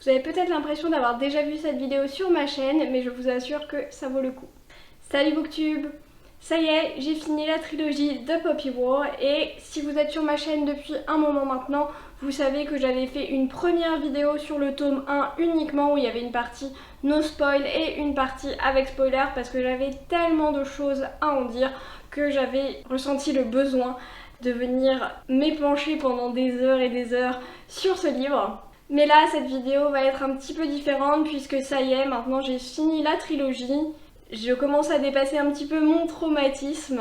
Vous avez peut-être l'impression d'avoir déjà vu cette vidéo sur ma chaîne, mais je vous assure que ça vaut le coup. Salut Booktube! Ça y est, j'ai fini la trilogie de Poppy War et si vous êtes sur ma chaîne depuis un moment maintenant, vous savez que j'avais fait une première vidéo sur le tome 1 uniquement où il y avait une partie no spoil et une partie avec spoiler parce que j'avais tellement de choses à en dire que j'avais ressenti le besoin de venir m'épancher pendant des heures et des heures sur ce livre. Mais là, cette vidéo va être un petit peu différente puisque ça y est, maintenant j'ai fini la trilogie. Je commence à dépasser un petit peu mon traumatisme.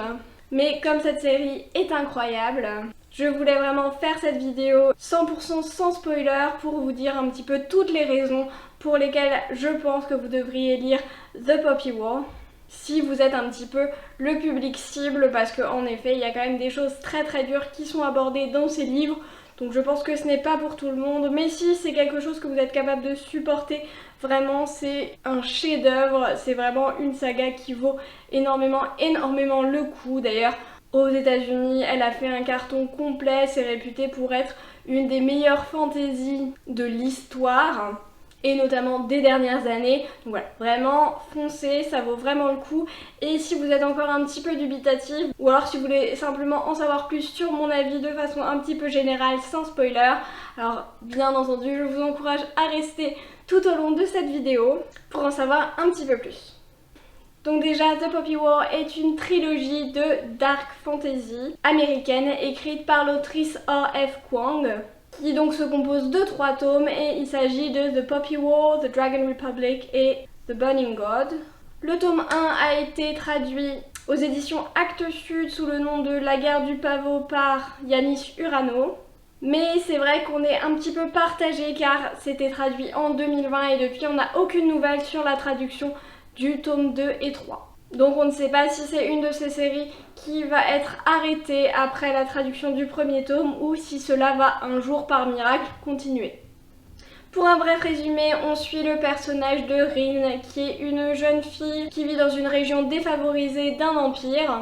Mais comme cette série est incroyable, je voulais vraiment faire cette vidéo 100% sans spoiler pour vous dire un petit peu toutes les raisons pour lesquelles je pense que vous devriez lire The Poppy War. Si vous êtes un petit peu le public cible, parce qu'en effet, il y a quand même des choses très très dures qui sont abordées dans ces livres. Donc je pense que ce n'est pas pour tout le monde, mais si c'est quelque chose que vous êtes capable de supporter, vraiment c'est un chef-d'œuvre, c'est vraiment une saga qui vaut énormément le coup. D'ailleurs, aux États-Unis, elle a fait un carton complet, c'est réputé pour être une des meilleures fantaisies de l'histoire. Et notamment des dernières années. Donc voilà, vraiment foncez, ça vaut vraiment le coup. Et si vous êtes encore un petit peu dubitatif, ou alors si vous voulez simplement en savoir plus sur mon avis de façon un petit peu générale, sans spoiler, alors bien entendu, je vous encourage à rester tout au long de cette vidéo pour en savoir un petit peu plus. Donc déjà, The Poppy War est une trilogie de dark fantasy américaine écrite par l'autrice R.F. Kuang, qui donc se compose de 3 tomes et il s'agit de The Poppy War, The Dragon Republic et The Burning God. Le tome 1 a été traduit aux éditions Actes Sud sous le nom de La guerre du pavot par Yanis Urano. Mais c'est vrai qu'on est un petit peu partagé car c'était traduit en 2020 et depuis on n'a aucune nouvelle sur la traduction du tome 2 et 3. Donc on ne sait pas si c'est une de ces séries qui va être arrêtée après la traduction du premier tome ou si cela va un jour par miracle continuer. Pour un bref résumé, on suit le personnage de Rin qui est une jeune fille qui vit dans une région défavorisée d'un empire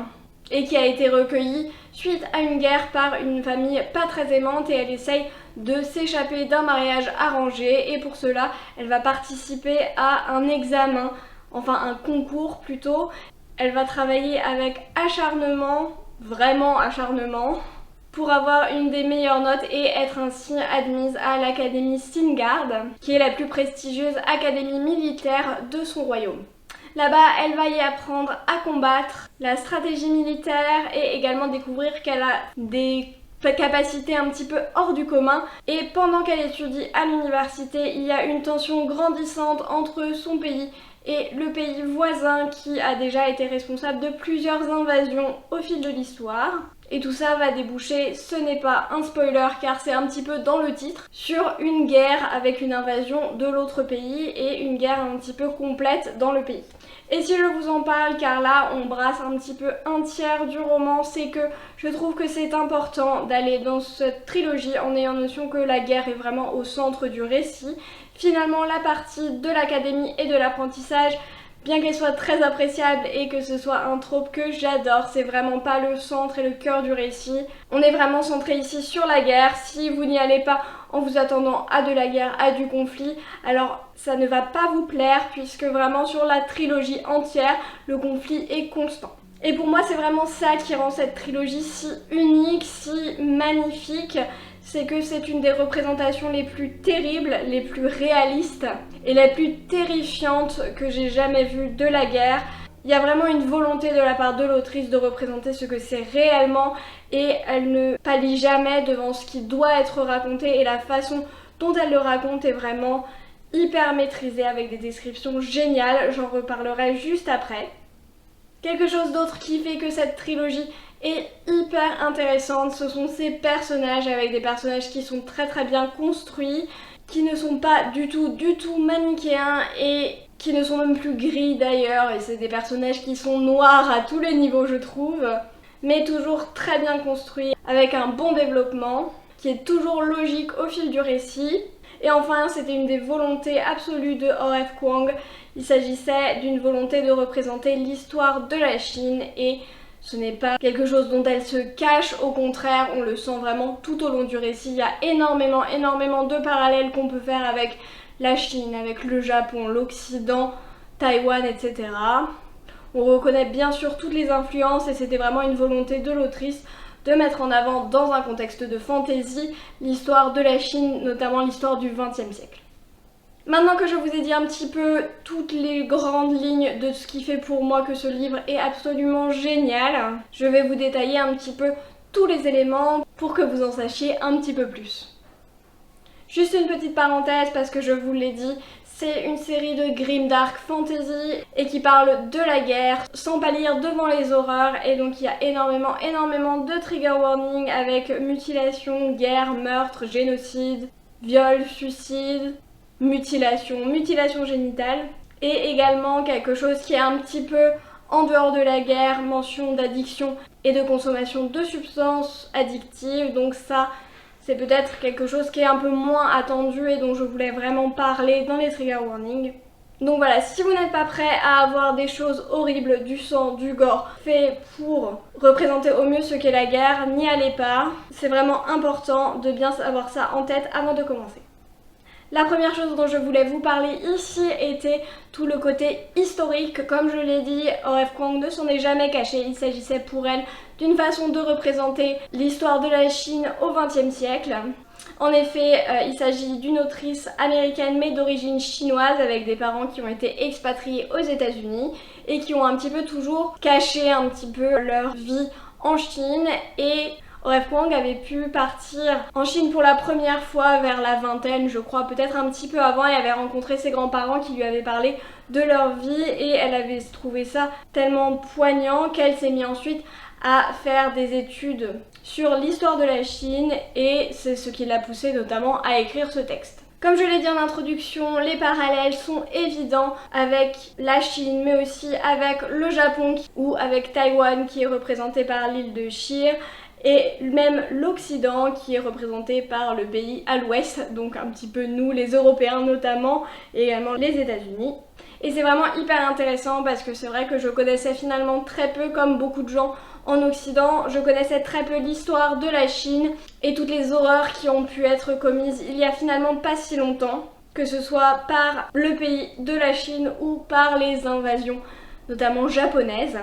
et qui a été recueillie suite à une guerre par une famille pas très aimante et elle essaye de s'échapper d'un mariage arrangé et pour cela elle va participer à un examen, enfin un concours plutôt. Elle va travailler avec acharnement, vraiment acharnement, pour avoir une des meilleures notes et être ainsi admise à l'académie Steengard, qui est la plus prestigieuse académie militaire de son royaume. Là-bas, elle va y apprendre à combattre, la stratégie militaire et également découvrir qu'elle a des capacités un petit peu hors du commun. Et pendant qu'elle étudie à l'université, il y a une tension grandissante entre son pays et le pays voisin qui a déjà été responsable de plusieurs invasions au fil de l'histoire. Et tout ça va déboucher, ce n'est pas un spoiler car c'est un petit peu dans le titre, sur une guerre avec une invasion de l'autre pays et une guerre un petit peu complète dans le pays. Et si je vous en parle, car là on brasse un petit peu un tiers du roman, c'est que je trouve que c'est important d'aller dans cette trilogie en ayant notion que la guerre est vraiment au centre du récit. Finalement, la partie de l'académie et de l'apprentissage, bien qu'elle soit très appréciable et que ce soit un trope que j'adore, c'est vraiment pas le centre et le cœur du récit. On est vraiment centré ici sur la guerre. Si vous n'y allez pas en vous attendant à de la guerre, à du conflit, alors ça ne va pas vous plaire puisque vraiment sur la trilogie entière, le conflit est constant. Et pour moi, c'est vraiment ça qui rend cette trilogie si unique, si magnifique. C'est que c'est une des représentations les plus terribles, les plus réalistes et les plus terrifiantes que j'ai jamais vues de la guerre. Il y a vraiment une volonté de la part de l'autrice de représenter ce que c'est réellement et elle ne pâlit jamais devant ce qui doit être raconté et la façon dont elle le raconte est vraiment hyper maîtrisée avec des descriptions géniales, j'en reparlerai juste après. Quelque chose d'autre qui fait que cette trilogie est hyper intéressante, ce sont ces personnages avec des personnages qui sont très très bien construits, qui ne sont pas du tout manichéens et qui ne sont même plus gris d'ailleurs, et c'est des personnages qui sont noirs à tous les niveaux je trouve, mais toujours très bien construits, avec un bon développement, qui est toujours logique au fil du récit. Et enfin, c'était une des volontés absolues de R.F. Kuang. Il s'agissait d'une volonté de représenter l'histoire de la Chine et Ce n'est pas quelque chose dont elle se cache, au contraire, on le sent vraiment tout au long du récit. Il y a énormément de parallèles qu'on peut faire avec la Chine, avec le Japon, l'Occident, Taïwan, etc. On reconnaît bien sûr toutes les influences et c'était vraiment une volonté de l'autrice de mettre en avant dans un contexte de fantasy l'histoire de la Chine, notamment l'histoire du XXe siècle. Maintenant que je vous ai dit un petit peu toutes les grandes lignes de ce qui fait pour moi que ce livre est absolument génial, je vais vous détailler un petit peu tous les éléments pour que vous en sachiez un petit peu plus. Juste une petite parenthèse parce que je vous l'ai dit, c'est une série de grimdark fantasy et qui parle de la guerre sans pâlir devant les horreurs et donc il y a énormément de trigger warning avec mutilation, guerre, meurtre, génocide, viol, suicide, mutilation génitale et également quelque chose qui est un petit peu en dehors de la guerre, mention d'addiction et de consommation de substances addictives, donc ça c'est peut-être quelque chose qui est un peu moins attendu et dont je voulais vraiment parler dans les trigger warnings. Donc voilà, si vous n'êtes pas prêt à avoir des choses horribles, du sang, du gore, fait pour représenter au mieux ce qu'est la guerre, n'y allez pas. C'est vraiment important de bien avoir ça en tête avant de commencer. La première chose dont je voulais vous parler ici était tout le côté historique. Comme je l'ai dit, O.F. Kuang ne s'en est jamais caché. Il s'agissait pour elle d'une façon de représenter l'histoire de la Chine au XXe siècle. En effet, il s'agit d'une autrice américaine mais d'origine chinoise avec des parents qui ont été expatriés aux États-Unis et qui ont un petit peu toujours caché un petit peu leur vie en Chine et O.F. Kuang avait pu partir en Chine pour la première fois vers la vingtaine, je crois, peut-être un petit peu avant, et avait rencontré ses grands-parents qui lui avaient parlé de leur vie et elle avait trouvé ça tellement poignant qu'elle s'est mise ensuite à faire des études sur l'histoire de la Chine et c'est ce qui l'a poussée notamment à écrire ce texte. Comme je l'ai dit en introduction, les parallèles sont évidents avec la Chine, mais aussi avec le Japon ou avec Taïwan qui est représenté par l'île de Shire, et même l'Occident qui est représenté par le pays à l'ouest, donc un petit peu nous les Européens notamment, et également les États-Unis. Et c'est vraiment hyper intéressant parce que c'est vrai que je connaissais finalement très peu, comme beaucoup de gens en Occident, je connaissais très peu l'histoire de la Chine et toutes les horreurs qui ont pu être commises il y a finalement pas si longtemps, que ce soit par le pays de la Chine ou par les invasions, notamment japonaises.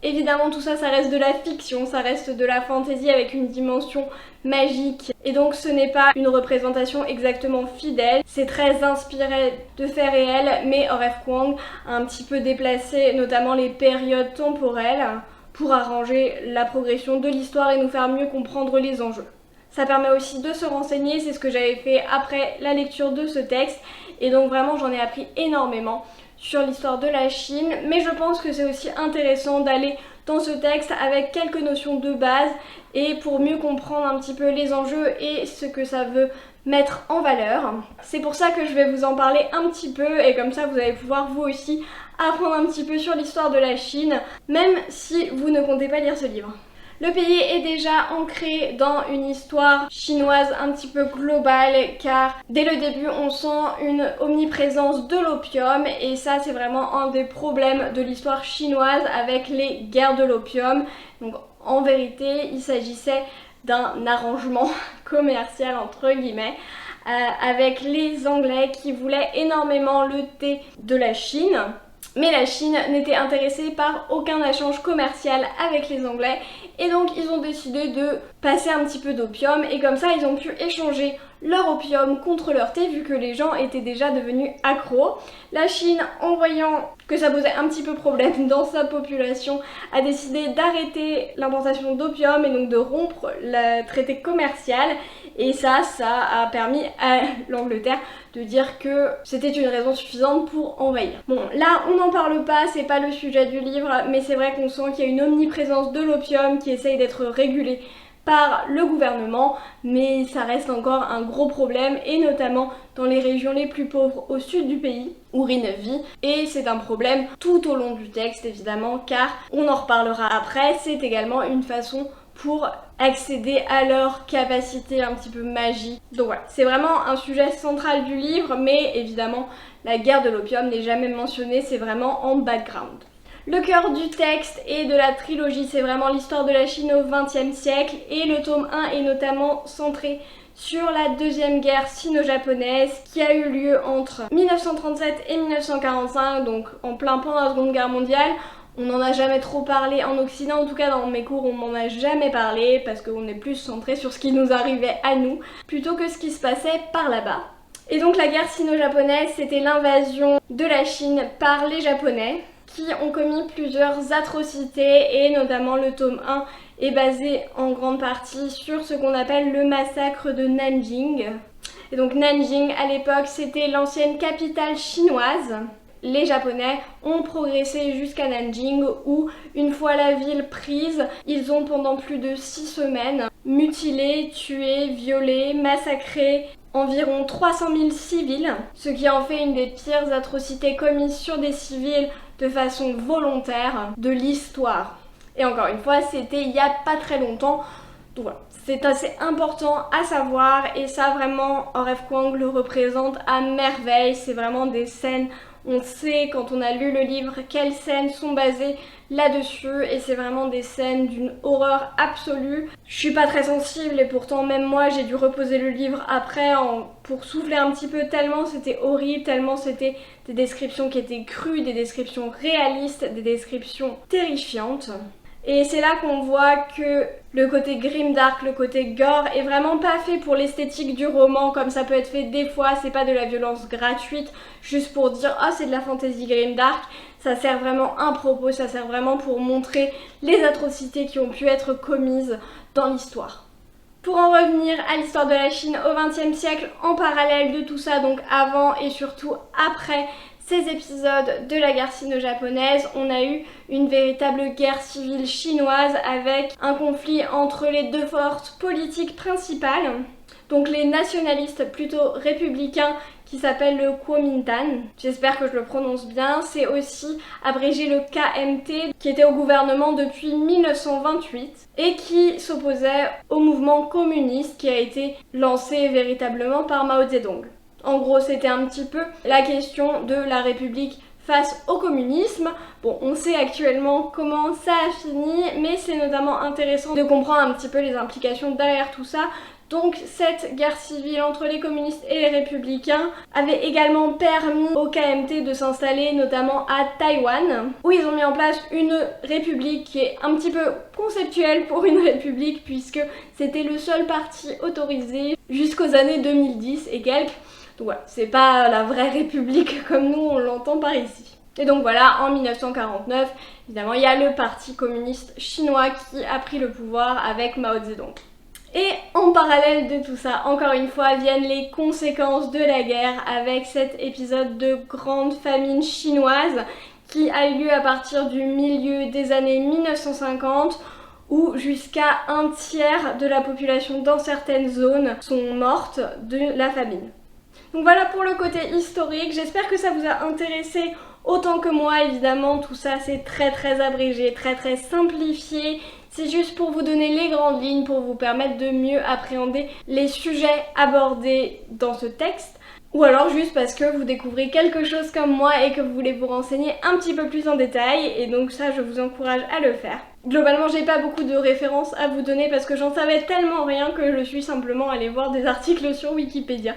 Évidemment tout ça, ça reste de la fiction, ça reste de la fantasy avec une dimension magique et donc ce n'est pas une représentation exactement fidèle, c'est très inspiré de faits réels mais O.F. Kuang a un petit peu déplacé notamment les périodes temporelles pour arranger la progression de l'histoire et nous faire mieux comprendre les enjeux. Ça permet aussi de se renseigner, c'est ce que j'avais fait après la lecture de ce texte et donc vraiment j'en ai appris énormément sur l'histoire de la Chine, mais je pense que c'est aussi intéressant d'aller dans ce texte avec quelques notions de base et pour mieux comprendre un petit peu les enjeux et ce que ça veut mettre en valeur. C'est pour ça que je vais vous en parler un petit peu et comme ça vous allez pouvoir vous aussi apprendre un petit peu sur l'histoire de la Chine, même si vous ne comptez pas lire ce livre. Le pays est déjà ancré dans une histoire chinoise un petit peu globale car dès le début on sent une omniprésence de l'opium et ça c'est vraiment un des problèmes de l'histoire chinoise avec les guerres de l'opium. Donc en vérité il s'agissait d'un arrangement commercial entre guillemets avec les Anglais qui voulaient énormément le thé de la Chine. Mais la Chine n'était intéressée par aucun échange commercial avec les Anglais et donc ils ont décidé de passer un petit peu d'opium et comme ça ils ont pu échanger leur opium contre leur thé vu que les gens étaient déjà devenus accros. La Chine, en voyant que ça posait un petit peu problème dans sa population, a décidé d'arrêter l'importation d'opium et donc de rompre le traité commercial et ça a permis à l'Angleterre de dire que c'était une raison suffisante pour envahir. Bon, là on n'en parle pas, c'est pas le sujet du livre, mais c'est vrai qu'on sent qu'il y a une omniprésence de l'opium qui essaye d'être régulée par le gouvernement, mais ça reste encore un gros problème et notamment dans les régions les plus pauvres au sud du pays où Rin vit et c'est un problème tout au long du texte évidemment car on en reparlera après, c'est également une façon pour accéder à leur capacité un petit peu magie. Donc voilà, c'est vraiment un sujet central du livre mais évidemment la guerre de l'opium n'est jamais mentionnée, c'est vraiment en background. Le cœur du texte et de la trilogie, c'est vraiment l'histoire de la Chine au XXe siècle et le tome 1 est notamment centré sur la deuxième guerre sino-japonaise qui a eu lieu entre 1937 et 1945, donc en plein pendant la Seconde Guerre mondiale. On n'en a jamais trop parlé en Occident, en tout cas dans mes cours on m'en a jamais parlé parce qu'on est plus centré sur ce qui nous arrivait à nous plutôt que ce qui se passait par là-bas. Et donc la guerre sino-japonaise, c'était l'invasion de la Chine par les Japonais qui ont commis plusieurs atrocités et notamment le tome 1 est basé en grande partie sur ce qu'on appelle le massacre de Nanjing. Et donc Nanjing à l'époque c'était l'ancienne capitale chinoise. Les Japonais ont progressé jusqu'à Nanjing où, une fois la ville prise, ils ont pendant plus de 6 semaines mutilé, tué, violé, massacré environ 300 000 civils, ce qui en fait une des pires atrocités commises sur des civils de façon volontaire de l'histoire. Et encore une fois, c'était il n'y a pas très longtemps, donc voilà. C'est assez important à savoir et ça vraiment, R.F. Kuang le représente à merveille, c'est vraiment des scènes. On sait quand on a lu le livre quelles scènes sont basées là-dessus et c'est vraiment des scènes d'une horreur absolue. Je suis pas très sensible et pourtant même moi j'ai dû reposer le livre après pour souffler un petit peu tellement c'était horrible, tellement c'était des descriptions qui étaient crues, des descriptions réalistes, des descriptions terrifiantes. Et c'est là qu'on voit que le côté grimdark, le côté gore est vraiment pas fait pour l'esthétique du roman comme ça peut être fait des fois, c'est pas de la violence gratuite juste pour dire ah c'est de la fantasy grimdark, ça sert vraiment un propos, ça sert vraiment pour montrer les atrocités qui ont pu être commises dans l'histoire. Pour en revenir à l'histoire de la Chine au XXe siècle, en parallèle de tout ça, donc avant et surtout après ces épisodes de la guerre sino-japonaise, on a eu une véritable guerre civile chinoise avec un conflit entre les deux forces politiques principales, donc les nationalistes plutôt républicains qui s'appellent le Kuomintang, j'espère que je le prononce bien, c'est aussi abrégé le KMT qui était au gouvernement depuis 1928 et qui s'opposait au mouvement communiste qui a été lancé véritablement par Mao Zedong. En gros, c'était un petit peu la question de la République face au communisme. Bon, on sait actuellement comment ça a fini, mais c'est notamment intéressant de comprendre un petit peu les implications derrière tout ça. Donc cette guerre civile entre les communistes et les républicains avait également permis au KMT de s'installer notamment à Taïwan, où ils ont mis en place une république qui est un petit peu conceptuelle pour une république puisque c'était le seul parti autorisé jusqu'aux années 2010 et quelques. Donc voilà, c'est pas la vraie république comme nous on l'entend par ici. Et donc voilà, en 1949, évidemment, il y a le parti communiste chinois qui a pris le pouvoir avec Mao Zedong. Et en parallèle de tout ça, encore une fois, viennent les conséquences de la guerre avec cet épisode de grande famine chinoise qui a eu lieu à partir du milieu des années 1950 où jusqu'à un tiers de la population dans certaines zones sont mortes de la famine. Donc voilà pour le côté historique, j'espère que ça vous a intéressé autant que moi. Évidemment tout ça c'est très abrégé, très simplifié, c'est juste pour vous donner les grandes lignes, pour vous permettre de mieux appréhender les sujets abordés dans ce texte. Ou alors juste parce que vous découvrez quelque chose comme moi et que vous voulez vous renseigner un petit peu plus en détail et donc ça je vous encourage à le faire. Globalement j'ai pas beaucoup de références à vous donner parce que j'en savais tellement rien que je suis simplement allée voir des articles sur Wikipédia.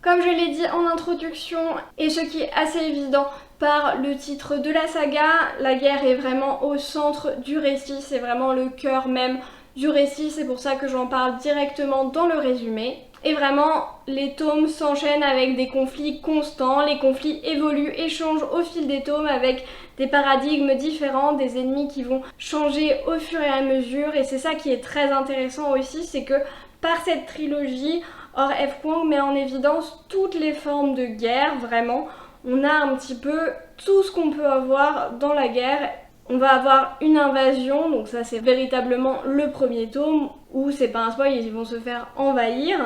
Comme je l'ai dit en introduction, et ce qui est assez évident par le titre de la saga, la guerre est vraiment au centre du récit, c'est vraiment le cœur même du récit, c'est pour ça que j'en parle directement dans le résumé. Et vraiment, les tomes s'enchaînent avec des conflits constants, les conflits évoluent et changent au fil des tomes avec des paradigmes différents, des ennemis qui vont changer au fur et à mesure, et c'est ça qui est très intéressant aussi, c'est que par cette trilogie, R.F. Kuang met en évidence toutes les formes de guerre, vraiment. On a un petit peu tout ce qu'on peut avoir dans la guerre. On va avoir une invasion, donc ça c'est véritablement le premier tome, où c'est pas un spoil, ils vont se faire envahir.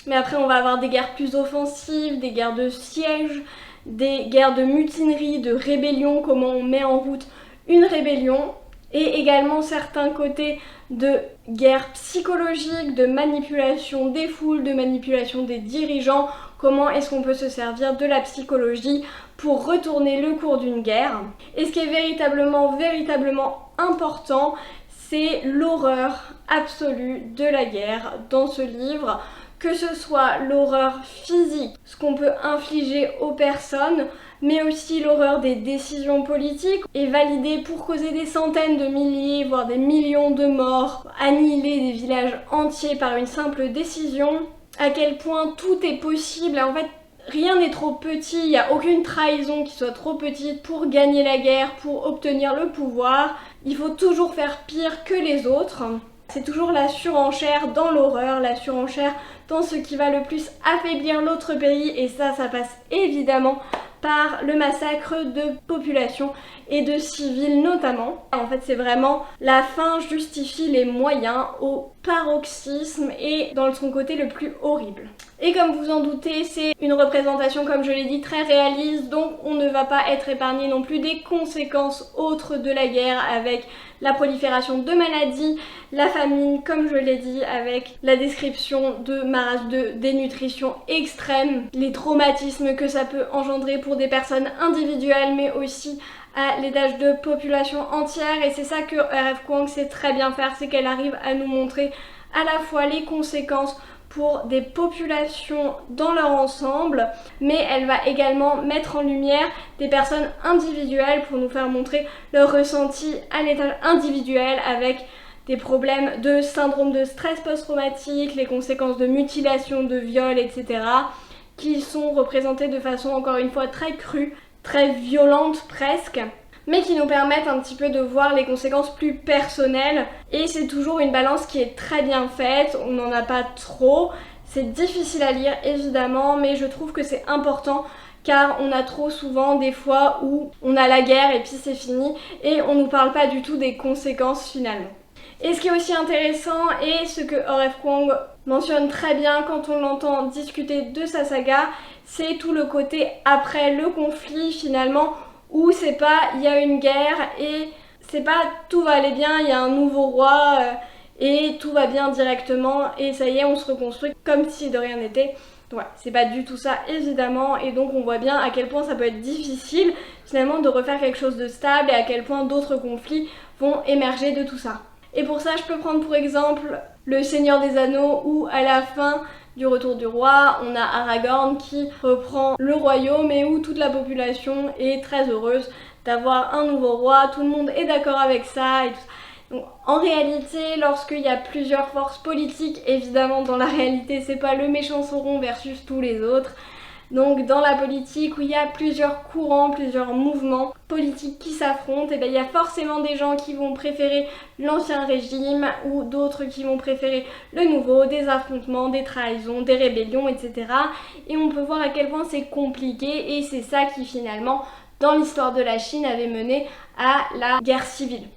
Mais après on va avoir des guerres plus offensives, des guerres de siège, des guerres de mutinerie, de rébellion, comment on met en route une rébellion. Et également certains côtés de guerre psychologique, de manipulation des foules, de manipulation des dirigeants, comment est-ce qu'on peut se servir de la psychologie pour retourner le cours d'une guerre. Et ce qui est véritablement important, c'est l'horreur absolue de la guerre dans ce livre, que ce soit l'horreur physique, ce qu'on peut infliger aux personnes, mais aussi l'horreur des décisions politiques, et valider pour causer des centaines de milliers, voire des millions de morts, annihiler des villages entiers par une simple décision, à quel point tout est possible. En fait, rien n'est trop petit, il n'y a aucune trahison qui soit trop petite pour gagner la guerre, pour obtenir le pouvoir. Il faut toujours faire pire que les autres. C'est toujours la surenchère dans l'horreur, la surenchère dans ce qui va le plus affaiblir l'autre pays, et ça passe évidemment par le massacre de populations et de civils notamment. En fait, c'est vraiment la fin justifie les moyens au paroxysme et dans son côté le plus horrible. Et comme vous en doutez, c'est une représentation, comme je l'ai dit, très réaliste, donc on ne va pas être épargné non plus des conséquences autres de la guerre, avec la prolifération de maladies, la famine, comme je l'ai dit, avec la description de marasmes de dénutrition extrême, les traumatismes que ça peut engendrer pour des personnes individuelles, mais aussi à l'étage de population entière. Et c'est ça que R.F. Kuang sait très bien faire, c'est qu'elle arrive à nous montrer à la fois les conséquences pour des populations dans leur ensemble, mais elle va également mettre en lumière des personnes individuelles pour nous faire montrer leur ressenti à l'étage individuel, avec des problèmes de syndrome de stress post-traumatique, les conséquences de mutilation, de viol, etc., qui sont représentées de façon encore une fois très crue, très violente presque, mais qui nous permettent un petit peu de voir les conséquences plus personnelles. Et c'est toujours une balance qui est très bien faite, on n'en a pas trop, c'est difficile à lire évidemment, mais je trouve que c'est important, car on a trop souvent des fois où on a la guerre et puis c'est fini, et on nous parle pas du tout des conséquences finalement. Et ce qui est aussi intéressant, et ce que R.F. Kuang mentionne très bien quand on l'entend discuter de sa saga, c'est tout le côté après le conflit finalement, où c'est pas il y a une guerre et c'est pas tout va aller bien, il y a un nouveau roi et tout va bien directement et ça y est, on se reconstruit comme si de rien n'était. Donc voilà, c'est pas du tout ça évidemment, et donc on voit bien à quel point ça peut être difficile finalement de refaire quelque chose de stable et à quel point d'autres conflits vont émerger de tout ça. Et pour ça, je peux prendre pour exemple le Seigneur des Anneaux, où à la fin du Retour du Roi, on a Aragorn qui reprend le royaume et où toute la population est très heureuse d'avoir un nouveau roi, tout le monde est d'accord avec ça et tout ça. Donc, en réalité, lorsqu'il y a plusieurs forces politiques, évidemment dans la réalité c'est pas le méchant Sauron versus tous les autres. Donc dans la politique où il y a plusieurs courants, plusieurs mouvements politiques qui s'affrontent, et bien il y a forcément des gens qui vont préférer l'ancien régime ou d'autres qui vont préférer le nouveau, des affrontements, des trahisons, des rébellions, etc. Et on peut voir à quel point c'est compliqué, et c'est ça qui finalement, dans l'histoire de la Chine, avait mené à la guerre civile.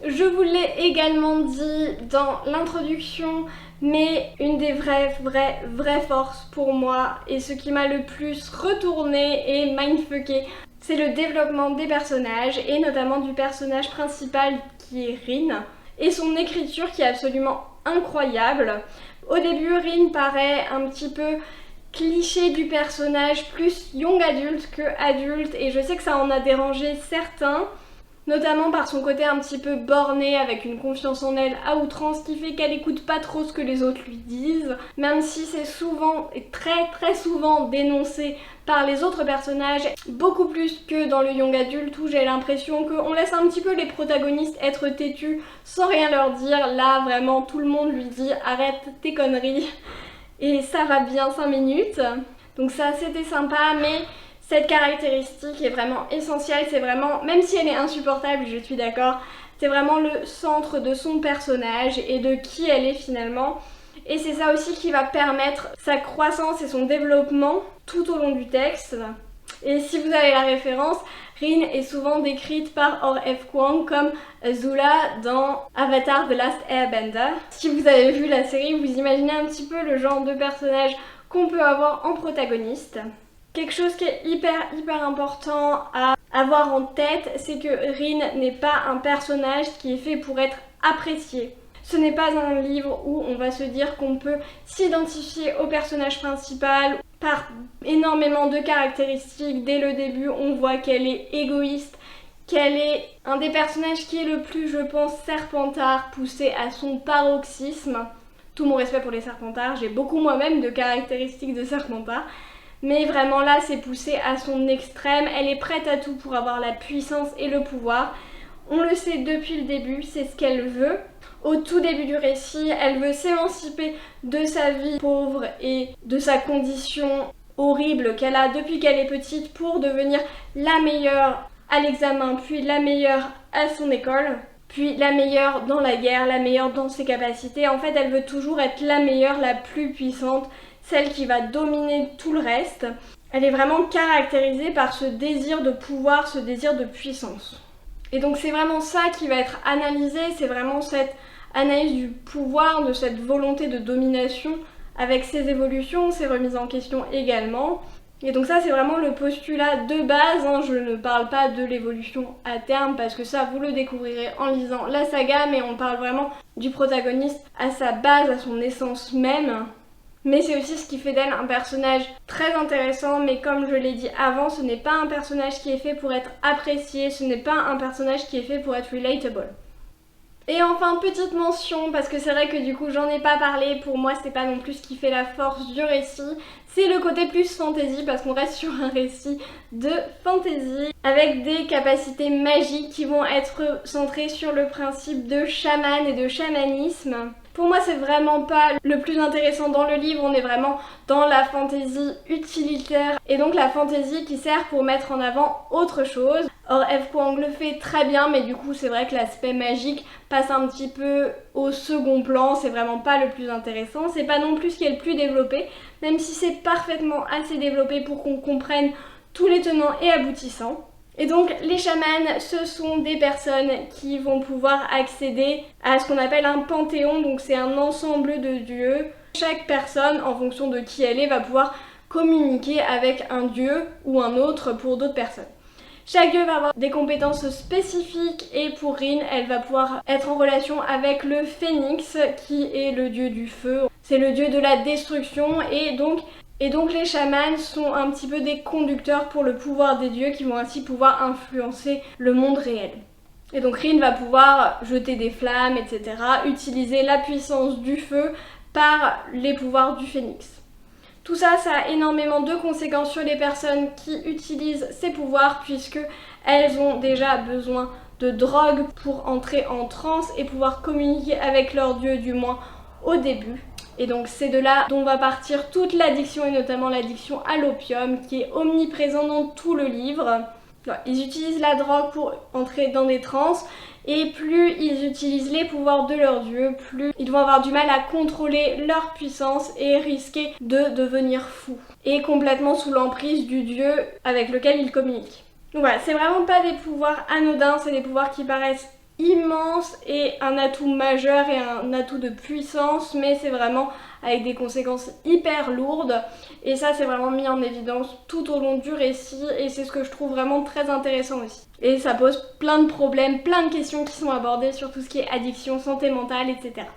Je vous l'ai également dit dans l'introduction, mais une des vraies forces pour moi, et ce qui m'a le plus retourné et mindfucké, c'est le développement des personnages, et notamment du personnage principal qui est Rin, et son écriture qui est absolument incroyable. Au début, Rin paraît un petit peu cliché du personnage, plus young adulte que adulte, et je sais que ça en a dérangé certains, notamment par son côté un petit peu borné, avec une confiance en elle à outrance qui fait qu'elle écoute pas trop ce que les autres lui disent, même si c'est souvent et très souvent dénoncé par les autres personnages, beaucoup plus que dans le young adulte où j'ai l'impression qu'on laisse un petit peu les protagonistes être têtus sans rien leur dire. Là vraiment tout le monde lui dit arrête tes conneries et ça va bien 5 minutes, donc ça c'était sympa, mais cette caractéristique est vraiment essentielle, c'est vraiment, même si elle est insupportable, je suis d'accord, c'est vraiment le centre de son personnage et de qui elle est finalement. Et c'est ça aussi qui va permettre sa croissance et son développement tout au long du texte. Et si vous avez la référence, Rin est souvent décrite par R.F. Kuang comme Azula dans Avatar The Last Airbender. Si vous avez vu la série, vous imaginez un petit peu le genre de personnage qu'on peut avoir en protagoniste. Quelque chose qui est hyper important à avoir en tête, c'est que Rin n'est pas un personnage qui est fait pour être apprécié. Ce n'est pas un livre où on va se dire qu'on peut s'identifier au personnage principal par énormément de caractéristiques. Dès le début, on voit qu'elle est égoïste, qu'elle est un des personnages qui est le plus, je pense, Serpentard, poussé à son paroxysme. Tout mon respect pour les Serpentards, j'ai beaucoup moi-même de caractéristiques de Serpentard. Mais vraiment là, c'est poussé à son extrême. Elle est prête à tout pour avoir la puissance et le pouvoir. On le sait depuis le début, c'est ce qu'elle veut. Au tout début du récit, elle veut s'émanciper de sa vie pauvre et de sa condition horrible qu'elle a depuis qu'elle est petite pour devenir la meilleure à l'examen, puis la meilleure à son école, puis la meilleure dans la guerre, la meilleure dans ses capacités. En fait, elle veut toujours être la meilleure, la plus puissante, celle qui va dominer tout le reste. Elle est vraiment caractérisée par ce désir de pouvoir, ce désir de puissance. Et donc c'est vraiment ça qui va être analysé, c'est vraiment cette analyse du pouvoir, de cette volonté de domination avec ses évolutions, ses remises en question également. Et donc ça c'est vraiment le postulat de base, hein. Je ne parle pas de l'évolution à terme parce que ça vous le découvrirez en lisant la saga, mais on parle vraiment du protagoniste à sa base, à son essence même. Mais c'est aussi ce qui fait d'elle un personnage très intéressant, mais comme je l'ai dit avant, ce n'est pas un personnage qui est fait pour être apprécié, ce n'est pas un personnage qui est fait pour être relatable. Et enfin, petite mention, parce que c'est vrai que du coup j'en ai pas parlé, pour moi c'est pas non plus ce qui fait la force du récit, c'est le côté plus fantasy, parce qu'on reste sur un récit de fantasy, avec des capacités magiques qui vont être centrées sur le principe de chaman et de chamanisme. Pour moi, c'est vraiment pas le plus intéressant dans le livre, on est vraiment dans la fantaisie utilitaire et donc la fantaisie qui sert pour mettre en avant autre chose. Or, Eve Kwang le fait très bien, mais du coup, c'est vrai que l'aspect magique passe un petit peu au second plan, c'est vraiment pas le plus intéressant, c'est pas non plus ce qui est le plus développé, même si c'est parfaitement assez développé pour qu'on comprenne tous les tenants et aboutissants. Et donc les chamans, ce sont des personnes qui vont pouvoir accéder à ce qu'on appelle un panthéon, donc c'est un ensemble de dieux. Chaque personne, en fonction de qui elle est, va pouvoir communiquer avec un dieu ou un autre pour d'autres personnes. Chaque dieu va avoir des compétences spécifiques et pour Rin, elle va pouvoir être en relation avec le phénix qui est le dieu du feu. C'est le dieu de la destruction et donc les chamans sont un petit peu des conducteurs pour le pouvoir des dieux qui vont ainsi pouvoir influencer le monde réel. Et donc Rin va pouvoir jeter des flammes, etc., utiliser la puissance du feu par les pouvoirs du phénix. Tout ça, ça a énormément de conséquences sur les personnes qui utilisent ces pouvoirs puisque elles ont déjà besoin de drogue pour entrer en transe et pouvoir communiquer avec leur dieu, du moins au début. Et donc c'est de là dont va partir toute l'addiction et notamment l'addiction à l'opium qui est omniprésent dans tout le livre. Ils utilisent la drogue pour entrer dans des transes et plus ils utilisent les pouvoirs de leur dieu, plus ils vont avoir du mal à contrôler leur puissance et risquer de devenir fous et complètement sous l'emprise du dieu avec lequel ils communiquent. Donc voilà, c'est vraiment pas des pouvoirs anodins, c'est des pouvoirs qui paraissent immense et un atout majeur et un atout de puissance, mais c'est vraiment avec des conséquences hyper lourdes et ça c'est vraiment mis en évidence tout au long du récit et c'est ce que je trouve vraiment très intéressant aussi. Et ça pose plein de problèmes, plein de questions qui sont abordées sur tout ce qui est addiction, santé mentale, etc.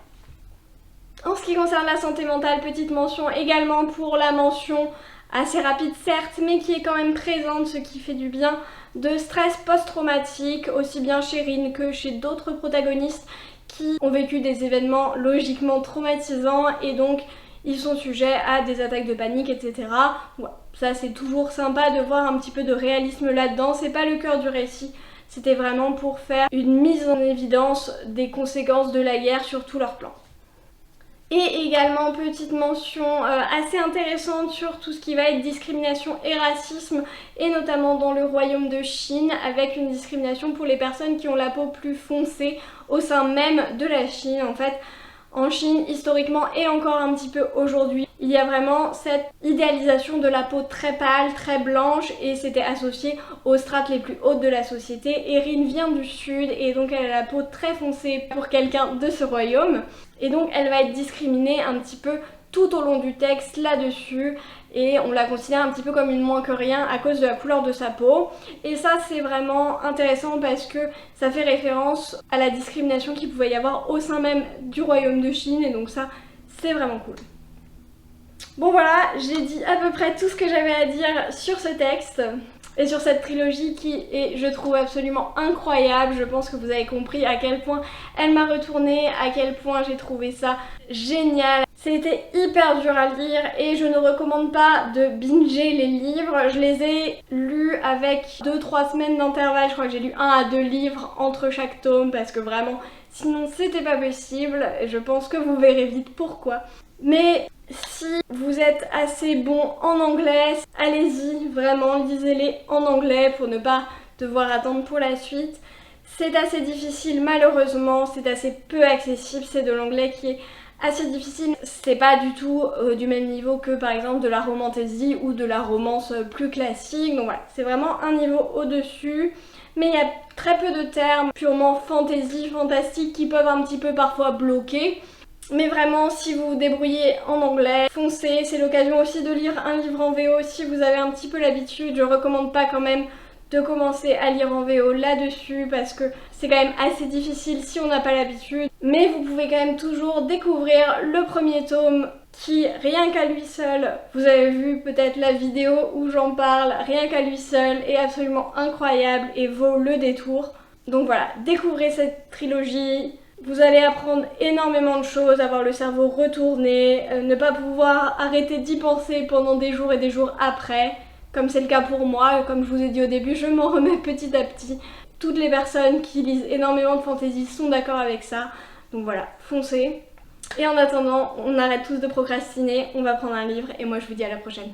En ce qui concerne la santé mentale, petite mention également pour la mention assez rapide certes, mais qui est quand même présente, ce qui fait du bien, de stress post-traumatique, aussi bien chez Rin que chez d'autres protagonistes qui ont vécu des événements logiquement traumatisants et donc ils sont sujets à des attaques de panique, etc. Voilà. Ça c'est toujours sympa de voir un petit peu de réalisme là-dedans, c'est pas le cœur du récit, c'était vraiment pour faire une mise en évidence des conséquences de la guerre sur tout leur plan. Et également petite mention assez intéressante sur tout ce qui va être discrimination et racisme et notamment dans le royaume de Chine avec une discrimination pour les personnes qui ont la peau plus foncée au sein même de la Chine. En fait, en Chine, historiquement et encore un petit peu aujourd'hui, il y a vraiment cette idéalisation de la peau très pâle, très blanche et c'était associé aux strates les plus hautes de la société. Erin vient du sud et donc elle a la peau très foncée pour quelqu'un de ce royaume et donc elle va être discriminée un petit peu tout au long du texte là-dessus et on la considère un petit peu comme une moins que rien à cause de la couleur de sa peau et ça c'est vraiment intéressant parce que ça fait référence à la discrimination qu'il pouvait y avoir au sein même du royaume de Chine et donc ça c'est vraiment cool. Bon voilà, j'ai dit à peu près tout ce que j'avais à dire sur ce texte et sur cette trilogie qui est, je trouve, absolument incroyable. Je pense que vous avez compris à quel point elle m'a retournée, à quel point j'ai trouvé ça génial. C'était hyper dur à lire et je ne recommande pas de binger les livres. Je les ai lus avec 2-3 semaines d'intervalle. Je crois que j'ai lu 1 à 2 livres entre chaque tome parce que vraiment, sinon c'était pas possible. Et je pense que vous verrez vite pourquoi. Mais si vous êtes assez bon en anglais, allez-y, vraiment, lisez-les en anglais pour ne pas devoir attendre pour la suite. C'est assez difficile, malheureusement, c'est assez peu accessible, c'est de l'anglais qui est assez difficile. C'est pas du tout du même niveau que par exemple de la romantasy ou de la romance plus classique, donc voilà, c'est vraiment un niveau au-dessus. Mais il y a très peu de termes purement fantasy, fantastique qui peuvent un petit peu parfois bloquer. Mais vraiment, si vous vous débrouillez en anglais, foncez. C'est l'occasion aussi de lire un livre en VO si vous avez un petit peu l'habitude. Je recommande pas quand même de commencer à lire en VO là-dessus parce que c'est quand même assez difficile si on n'a pas l'habitude. Mais vous pouvez quand même toujours découvrir le premier tome qui, rien qu'à lui seul, vous avez vu peut-être la vidéo où j'en parle, rien qu'à lui seul est absolument incroyable et vaut le détour. Donc voilà, découvrez cette trilogie. Vous allez apprendre énormément de choses, avoir le cerveau retourné, ne pas pouvoir arrêter d'y penser pendant des jours et des jours après, comme c'est le cas pour moi. Comme je vous ai dit au début, je m'en remets petit à petit. Toutes les personnes qui lisent énormément de fantasy sont d'accord avec ça. Donc voilà, foncez. Et en attendant, on arrête tous de procrastiner, on va prendre un livre et moi je vous dis à la prochaine.